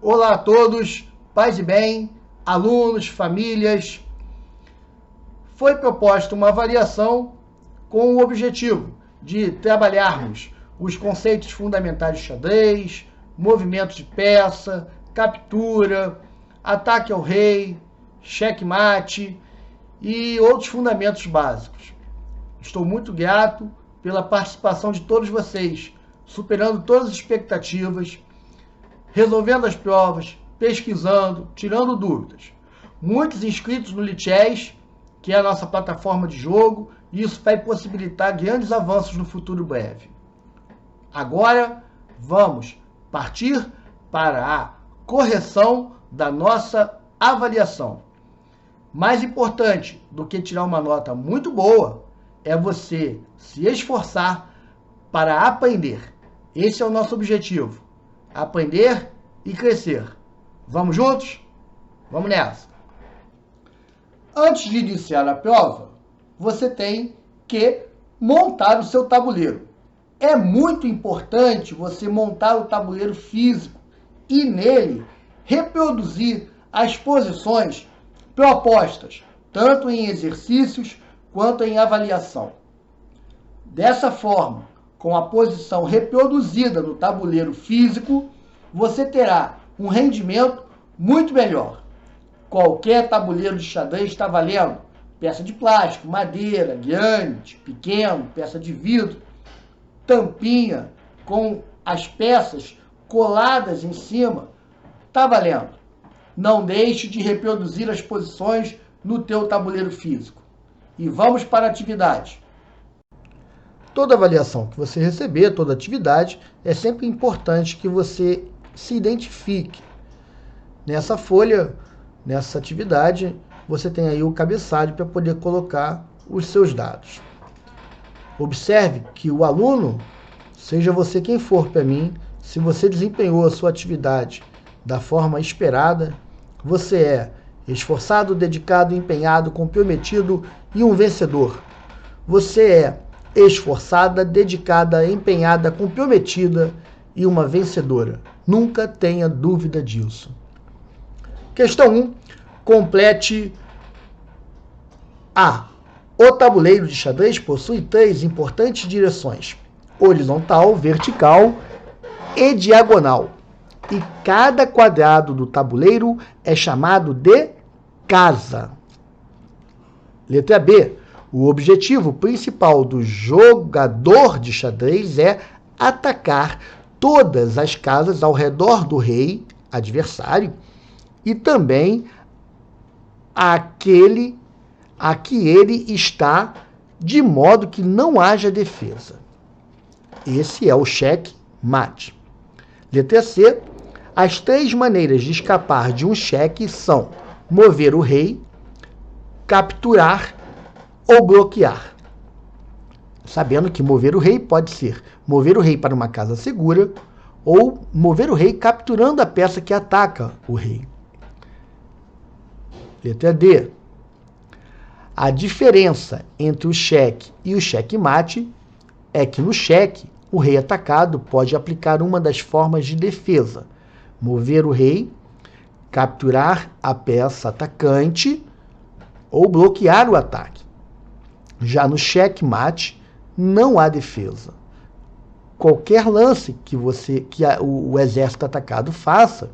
Olá a todos, paz e bem, alunos, famílias. Foi proposta uma avaliação com o objetivo de trabalharmos os conceitos fundamentais de xadrez, movimento de peça, captura, ataque ao rei, xeque-mate e outros fundamentos básicos. Estou muito grato pela participação de todos vocês, superando todas as expectativas, resolvendo as provas, pesquisando, tirando dúvidas. Muitos inscritos no Lichess, que é a nossa plataforma de jogo, e isso vai possibilitar grandes avanços no futuro breve. Agora, vamos partir para a correção da nossa avaliação. Mais importante do que tirar uma nota muito boa é você se esforçar para aprender. Esse é o nosso objetivo. Aprender e crescer. Vamos juntos? Vamos nessa! Antes de iniciar a prova, você tem que montar o seu tabuleiro. É muito importante você montar o tabuleiro físico e nele reproduzir as posições propostas, tanto em exercícios quanto em avaliação. Dessa forma, com a posição reproduzida no tabuleiro físico, você terá um rendimento muito melhor. Qualquer tabuleiro de xadrez está valendo. Peça de plástico, madeira, granite, pequeno, peça de vidro, tampinha com as peças coladas em cima, está valendo. Não deixe de reproduzir as posições no teu tabuleiro físico. E vamos para a atividade. Toda avaliação que você receber, toda atividade, é sempre importante que você se identifique. Nessa folha, nessa atividade, você tem aí o cabeçalho para poder colocar os seus dados. Observe que o aluno, seja você quem for para mim, se você desempenhou a sua atividade da forma esperada, você é esforçado, dedicado, empenhado, comprometido e um vencedor. Você é esforçada, dedicada, empenhada, comprometida e uma vencedora. Nunca tenha dúvida disso. Questão 1. Complete A. O tabuleiro de xadrez possui 3 importantes direções: horizontal, vertical e diagonal. E cada quadrado do tabuleiro é chamado de casa. Letra B. O objetivo principal do jogador de xadrez é atacar todas as casas ao redor do rei adversário e também a que ele está, de modo que não haja defesa. Esse é o xeque-mate. Letra C. As 3 maneiras de escapar de um xeque são mover o rei, capturar ou bloquear. Sabendo que mover o rei pode ser mover o rei para uma casa segura ou mover o rei capturando a peça que ataca o rei. Letra D. A diferença entre o xeque e o xeque-mate é que no xeque, o rei atacado pode aplicar uma das formas de defesa: mover o rei, capturar a peça atacante ou bloquear o ataque. Já no xeque-mate, não há defesa. Qualquer lance que o exército atacado faça,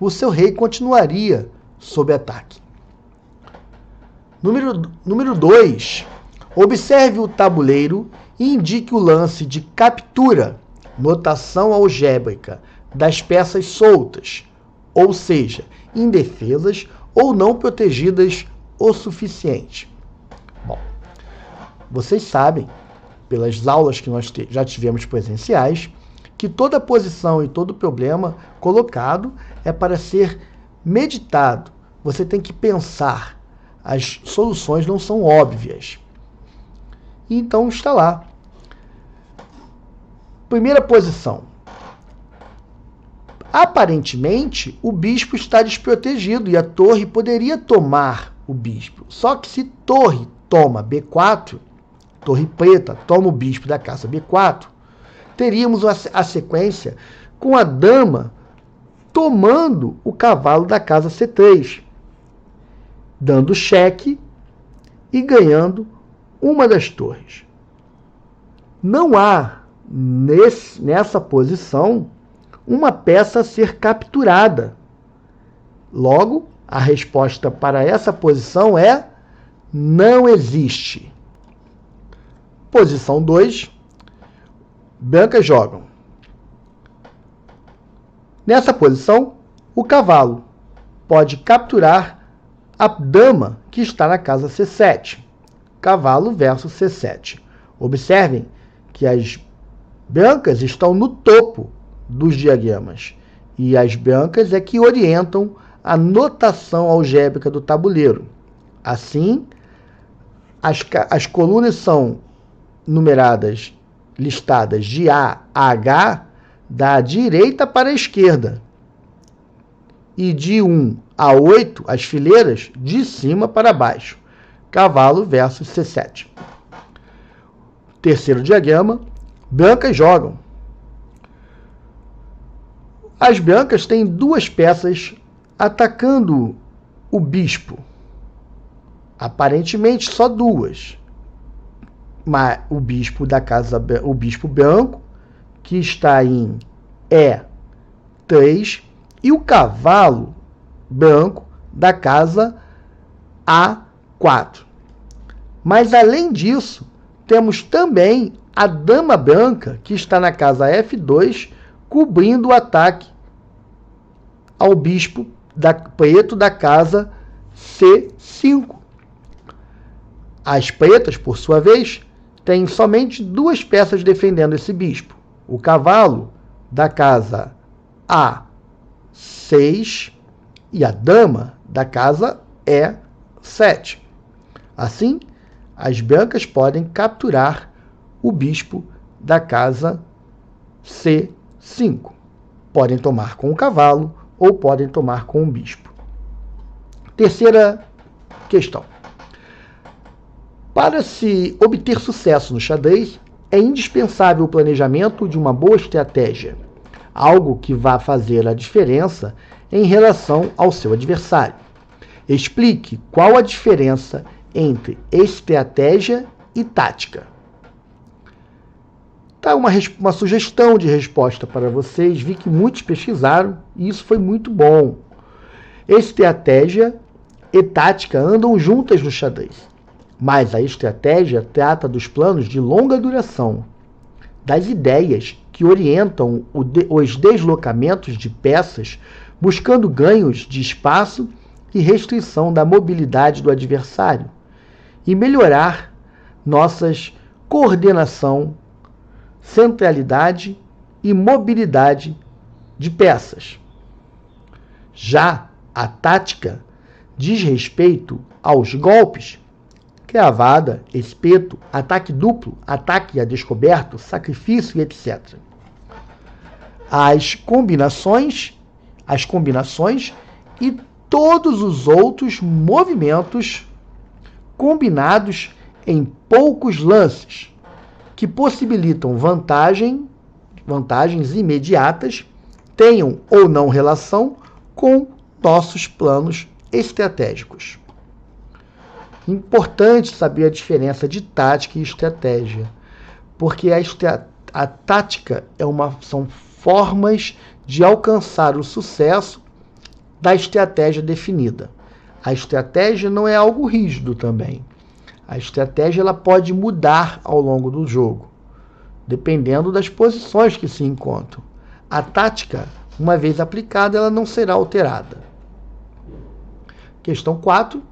o seu rei continuaria sob ataque. Número 2. Observe o tabuleiro e indique o lance de captura, notação algébrica, das peças soltas, ou seja, indefesas ou não protegidas o suficiente. Bom, vocês sabem, pelas aulas que nós já tivemos presenciais, que toda posição e todo problema colocado é para ser meditado. Você tem que pensar. As soluções não são óbvias. Então está lá. Primeira posição. Aparentemente, o bispo está desprotegido e a torre poderia tomar o bispo. Só que se torre toma B4, torre preta toma o bispo da casa B4, teríamos a sequência com a dama tomando o cavalo da casa C3, dando cheque e ganhando uma das torres. Não há nessa posição uma peça a ser capturada. Logo, a resposta para essa posição é não existe. Posição 2. Brancas jogam. Nessa posição, o cavalo pode capturar a dama que está na casa C7. Cavalo versus C7. Observem que as brancas estão no topo dos diagramas. E as brancas é que orientam a notação algébrica do tabuleiro. Assim, as colunas são numeradas, listadas de A a H, da direita para a esquerda. E de 1 a 8, as fileiras, de cima para baixo. Cavalo versus C7. Terceiro diagrama, brancas jogam. As brancas têm duas peças atacando o bispo. Aparentemente só duas. Mas o bispo da casa, o bispo branco, que está em E3, e o cavalo branco da casa A4. Mas além disso, temos também a dama branca, que está na casa F2, cobrindo o ataque ao bispo preto da casa C5. As pretas, por sua vez, têm somente duas peças defendendo esse bispo. O cavalo da casa A6 e a dama da casa E7. Assim, as brancas podem capturar o bispo da casa C5. Podem tomar com o cavalo ou podem tomar com o bispo. Terceira questão. Para se obter sucesso no xadrez, é indispensável o planejamento de uma boa estratégia, algo que vá fazer a diferença em relação ao seu adversário. Explique qual a diferença entre estratégia e tática. Tá uma sugestão de resposta para vocês. Vi que muitos pesquisaram e isso foi muito bom. Estratégia e tática andam juntas no xadrez, mas a estratégia trata dos planos de longa duração, das ideias que orientam os deslocamentos de peças, buscando ganhos de espaço e restrição da mobilidade do adversário, e melhorar nossas coordenação, centralidade e mobilidade de peças. Já a tática diz respeito aos golpes, cravada, espeto, ataque duplo, ataque a descoberto, sacrifício e etc. As combinações e todos os outros movimentos combinados em poucos lances, que possibilitam vantagens imediatas, tenham ou não relação com nossos planos estratégicos. Importante saber a diferença de tática e estratégia, porque a tática são formas de alcançar o sucesso da estratégia definida. A estratégia não é algo rígido também. A estratégia ela pode mudar ao longo do jogo, dependendo das posições que se encontram. A tática, uma vez aplicada, ela não será alterada. Questão 4.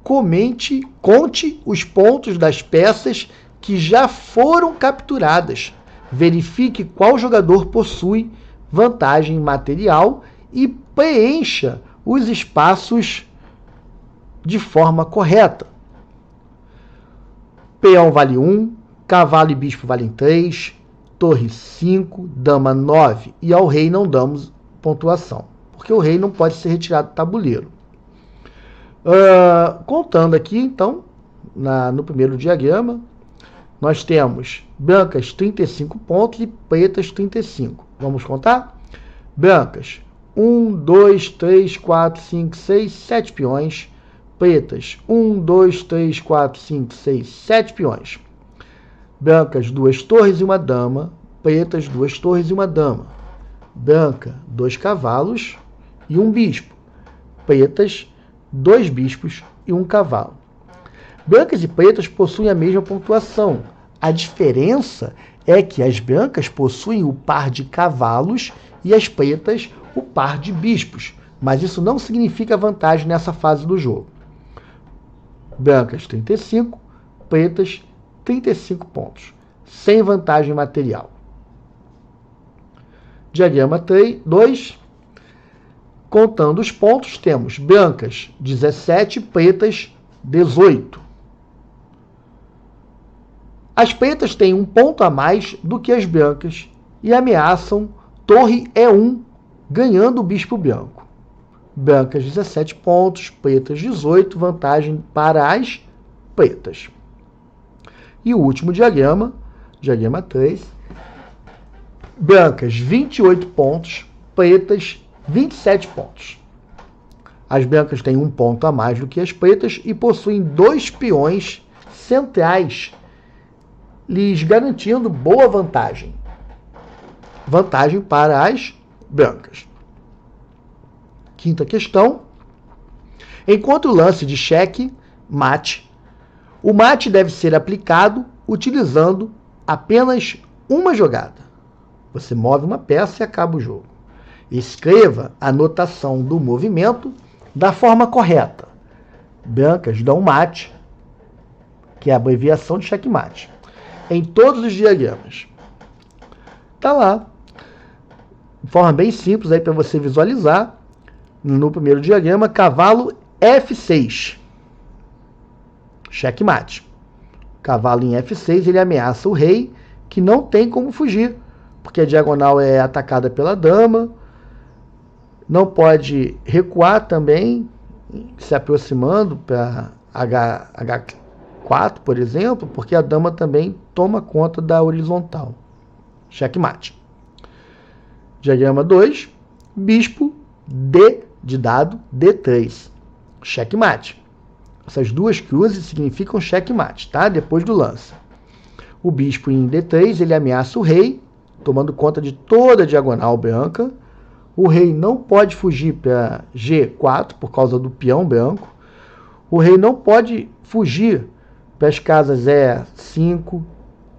Conte os pontos das peças que já foram capturadas. Verifique qual jogador possui vantagem material e preencha os espaços de forma correta. Peão vale 1, cavalo e bispo valem 3, torre 5, dama 9. E ao rei não damos pontuação, porque o rei não pode ser retirado do tabuleiro. Contando aqui, então, no primeiro diagrama, nós temos brancas 35 pontos e pretas 35. Vamos contar? Brancas, 1, 2, 3, 4, 5, 6, 7 peões. Pretas, 1, 2, 3, 4, 5, 6, 7 peões. Brancas, 2 torres e uma dama. Pretas, 2 torres e uma dama. Branca, 2 cavalos e um bispo. Pretas, 2 bispos e um cavalo. Brancas e pretas possuem a mesma pontuação. A diferença é que as brancas possuem o par de cavalos e as pretas o par de bispos. Mas isso não significa vantagem nessa fase do jogo. Brancas 35, pretas 35 pontos, sem vantagem material. Diagrama 2. Contando os pontos, temos brancas 17, pretas 18. As pretas têm um ponto a mais do que as brancas e ameaçam torre E1, ganhando o bispo branco. Brancas 17 pontos, pretas 18, vantagem para as pretas. E o último diagrama, diagrama 3, brancas 28 pontos, pretas 27 pontos. As brancas têm um ponto a mais do que as pretas e possuem 2 peões centrais, lhes garantindo boa vantagem. Vantagem para as brancas. Quinta questão. Enquanto o lance de cheque, mate, o mate deve ser aplicado utilizando apenas uma jogada. Você move uma peça e acaba o jogo. Escreva a notação do movimento da forma correta. Brancas dão mate, que é a abreviação de checkmate, em todos os diagramas. Tá lá. De forma bem simples aí para você visualizar. No primeiro diagrama, cavalo F6. Checkmate. Cavalo em F6, ele ameaça o rei, que não tem como fugir, porque a diagonal é atacada pela dama. Não pode recuar também, se aproximando para H4, por exemplo, porque a dama também toma conta da horizontal. Checkmate. Diagrama 2, bispo D de dado D3. Checkmate. Essas duas cruzes significam checkmate, tá? Depois do lance. O bispo em D3, ele ameaça o rei, tomando conta de toda a diagonal branca. O rei não pode fugir para G4 por causa do peão branco. O rei não pode fugir para as casas E5,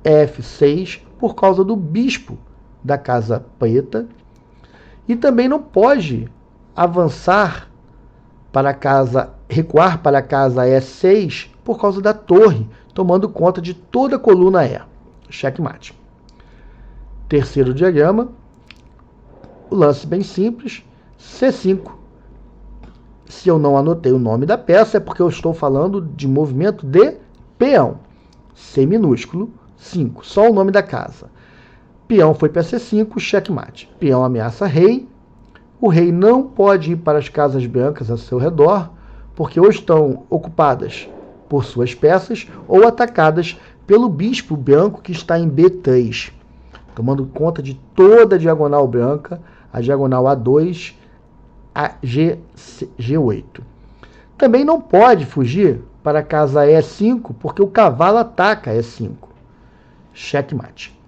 F6 por causa do bispo da casa preta. E também não pode avançar para a casa, recuar para a casa E6 por causa da torre, tomando conta de toda a coluna E. Checkmate. Terceiro diagrama. O lance bem simples, C5. Se eu não anotei o nome da peça, é porque eu estou falando de movimento de peão. C minúsculo, 5, só o nome da casa. Peão foi para C5, checkmate. Peão ameaça rei. O rei não pode ir para as casas brancas ao seu redor, porque ou estão ocupadas por suas peças ou atacadas pelo bispo branco que está em B3, tomando conta de toda a diagonal branca, a diagonal A2 a G8. Também não pode fugir para a casa E5, porque o cavalo ataca E5. Checkmate.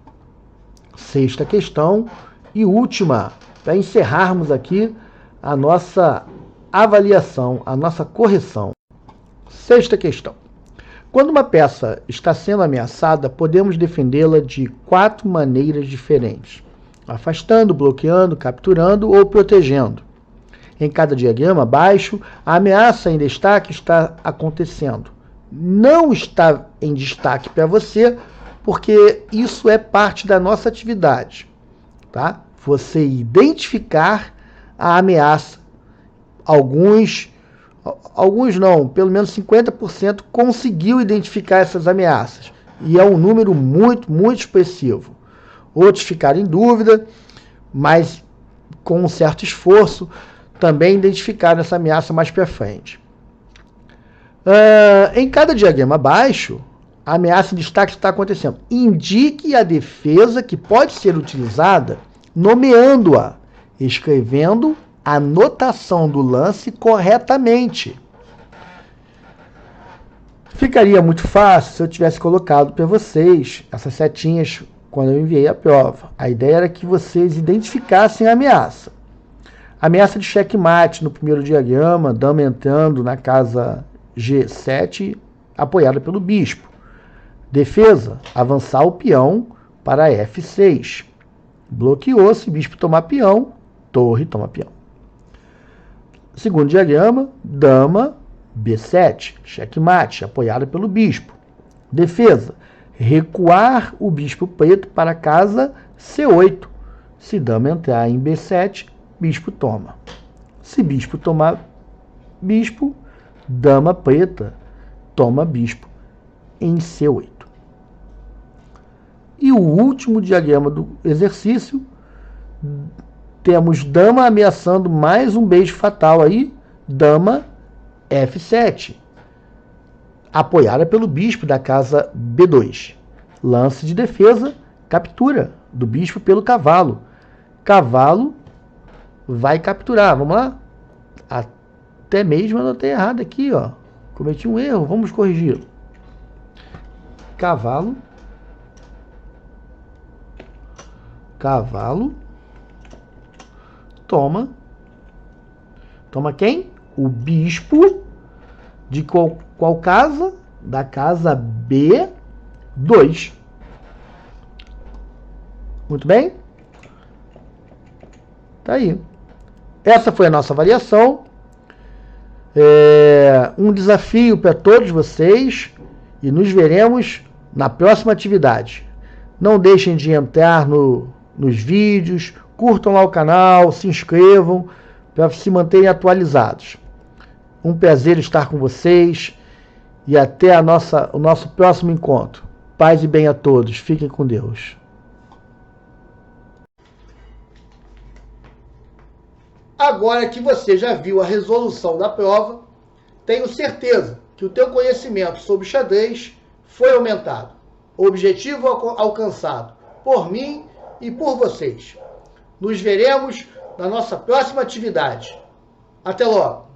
Sexta questão e última, para encerrarmos aqui a nossa avaliação, a nossa correção. Sexta questão. Quando uma peça está sendo ameaçada, podemos defendê-la de 4 maneiras diferentes: afastando, bloqueando, capturando ou protegendo. Em cada diagrama abaixo, a ameaça em destaque está acontecendo. Não está em destaque para você, porque isso é parte da nossa atividade, tá? Você identificar a ameaça. Alguns não, pelo menos 50% conseguiu identificar essas ameaças. E é um número muito, muito expressivo. Outros ficaram em dúvida, mas com um certo esforço também identificaram essa ameaça mais para frente. Em cada diagrama abaixo, a ameaça em destaque está acontecendo. Indique a defesa que pode ser utilizada nomeando-a. escrevendo a notação do lance corretamente. Ficaria muito fácil se eu tivesse colocado para vocês essas setinhas quando eu enviei a prova. A ideia era que vocês identificassem a ameaça. Ameaça de checkmate no primeiro diagrama, dama entrando na casa G7, apoiada pelo bispo. Defesa, avançar o peão para F6. Bloqueou-se, bispo tomar peão, torre toma peão. Segundo diagrama, dama B7, checkmate, apoiada pelo bispo. Defesa, recuar o bispo preto para a casa C8. Se dama entrar em B7, bispo toma. Se bispo tomar bispo, dama preta toma bispo em C8. E o último diagrama do exercício, temos dama ameaçando mais um beijo fatal aí, dama F7, apoiada pelo bispo da casa B2. Lance de defesa, captura do bispo pelo cavalo. Cavalo vai capturar, vamos lá? Até mesmo eu anotei errado aqui, ó. Cometi um erro, vamos corrigi-lo. Cavalo toma quem? O bispo de qual casa? Da casa B2. Muito bem? Tá aí. Essa foi a nossa avaliação. Um desafio para todos vocês e nos veremos na próxima atividade. Não deixem de entrar nos vídeos, curtam lá o canal, se inscrevam para se manterem atualizados. Um prazer estar com vocês e até o nosso próximo encontro. Paz e bem a todos. Fiquem com Deus. Agora que você já viu a resolução da prova, tenho certeza que o teu conhecimento sobre xadrez foi aumentado. Objetivo alcançado por mim e por vocês. Nos veremos na nossa próxima atividade. Até logo!